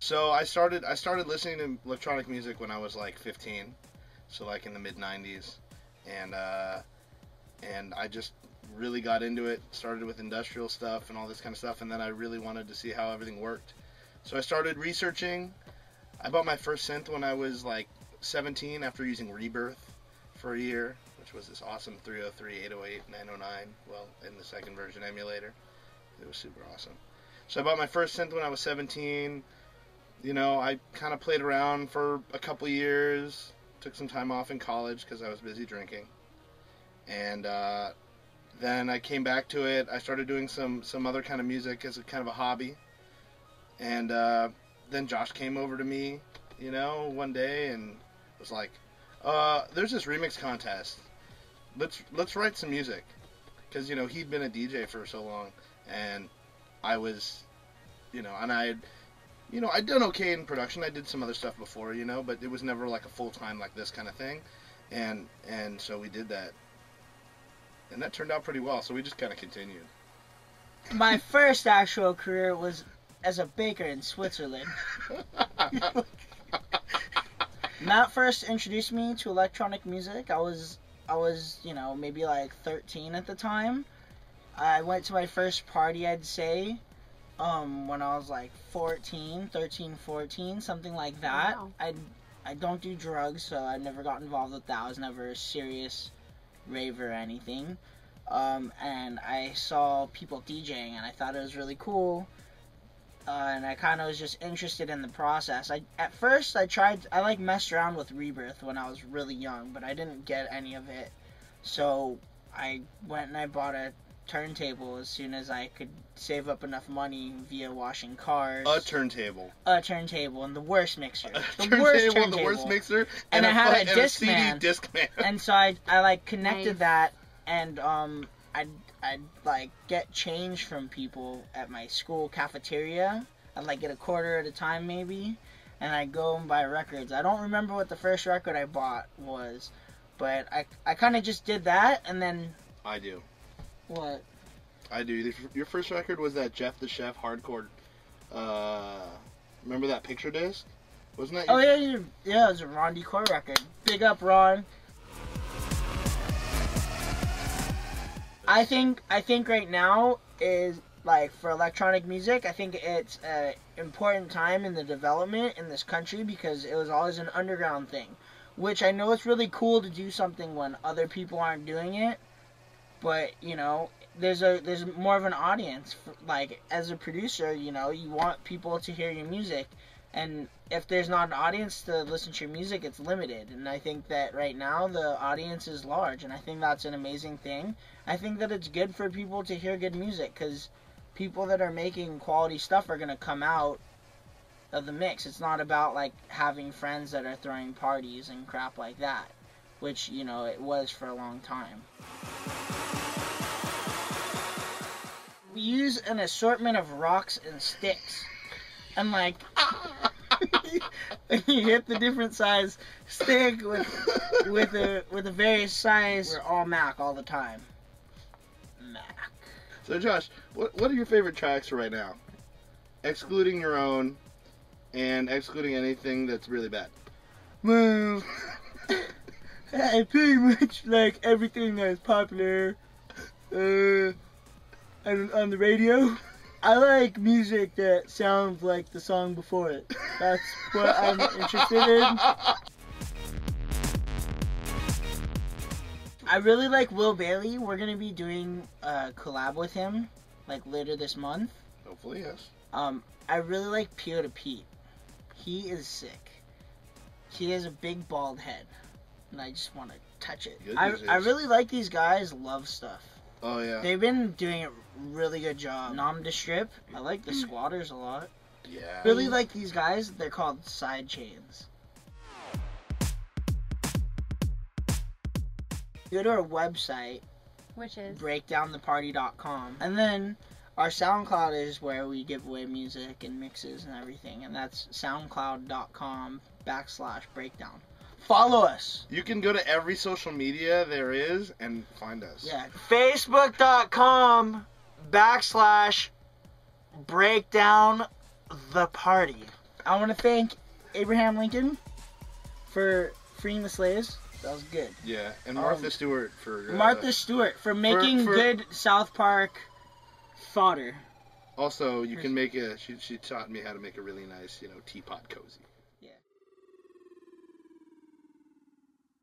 So I started listening to electronic music when I was like 15, so like in the mid 90s, and I just really got into it. Started with industrial stuff and all this kind of stuff, and then I really wanted to see how everything worked. So I started researching. I bought my first synth when I was like 17 after using Rebirth for a year, which was this awesome 303, 808, 909, well, in the second version emulator. It was super awesome. So I bought my first synth when I was 17. You know, I kind of played around for a couple years, took some time off in college because I was busy drinking, and then I came back to it. I started doing some other kind of music as a kind of a hobby, and then Josh came over to me, you know, one day and was like, there's this remix contest. Let's write some music, because, you know, he'd been a DJ for so long, and I was, you know, and I'd done okay in production. I did some other stuff before, you know, but it was never like a full-time like this kind of thing. And so we did that. And that turned out pretty well, so we just kind of continued. My first actual career was as a baker in Switzerland. Matt first introduced me to electronic music. I was, you know, maybe like 13 at the time. I went to my first party, I'd say, when I was like 13, 14, something like that. Wow. I don't do drugs, so I never got involved with that. I was never a serious raver or anything. And I saw people DJing, and I thought it was really cool. And I kind of was just interested in the process. At first I messed around with Rebirth when I was really young, but I didn't get any of it. So I went and I bought a turntable as soon as I could save up enough money via washing cars. A turntable, and the worst mixer. The worst mixer, and I had a Discman. And so I like connected that, and I'd like get change from people at my school cafeteria. I'd like get a quarter at a time maybe, and I'd go and buy records. I don't remember what the first record I bought was, but I kind of just did that, and then... I do. What? I do. Your first record was that Jeff the Chef hardcore, remember that picture disc? Wasn't that your... Oh yeah, it was a Ron Decor record. Big up, Ron. I think right now is, like, for electronic music, I think it's an important time in the development in this country, because it was always an underground thing, which I know it's really cool to do something when other people aren't doing it, but, you know, there's more of an audience. Like, as a producer, you know, you want people to hear your music, and if there's not an audience to listen to your music, it's limited. And I think that right now the audience is large, and I think that's an amazing thing. I think that it's good for people to hear good music, because people that are making quality stuff are going to come out of the mix. It's not about, like, having friends that are throwing parties and crap like that, which, you know, it was for a long time. We use an assortment of rocks and sticks, and, like, you hit the different size stick with a various size. We're all Mac all the time. Mac. So Josh, what are your favorite tracks right now, excluding your own and excluding anything that's really bad? Well, I pretty much like everything that's popular on the radio. I like music that sounds like the song before it. That's what I'm interested in. I really like Will Bailey. We're going to be doing a collab with him, like, later this month. Hopefully, yes. I really like Pio to Pete. He is sick. He has a big bald head, and I just want to touch it. I really like these guys' love stuff. Oh, yeah. They've been doing a really good job. Nom de Strip. I like the Squatters a lot. Yeah. Really like these guys. They're called Side Chains. Go to our website, which is breakdowntheparty.com, and then our SoundCloud is where we give away music and mixes and everything, and that's soundcloud.com/breakdown. Follow us. You can go to every social media there is and find us. Yeah. Facebook.com/breakdowntheparty. I want to thank Abraham Lincoln for freeing the slaves. That was good. Yeah, and Martha Stewart for... Martha Stewart for making good South Park fodder. Also, you can make she taught me how to make a really nice, teapot cozy.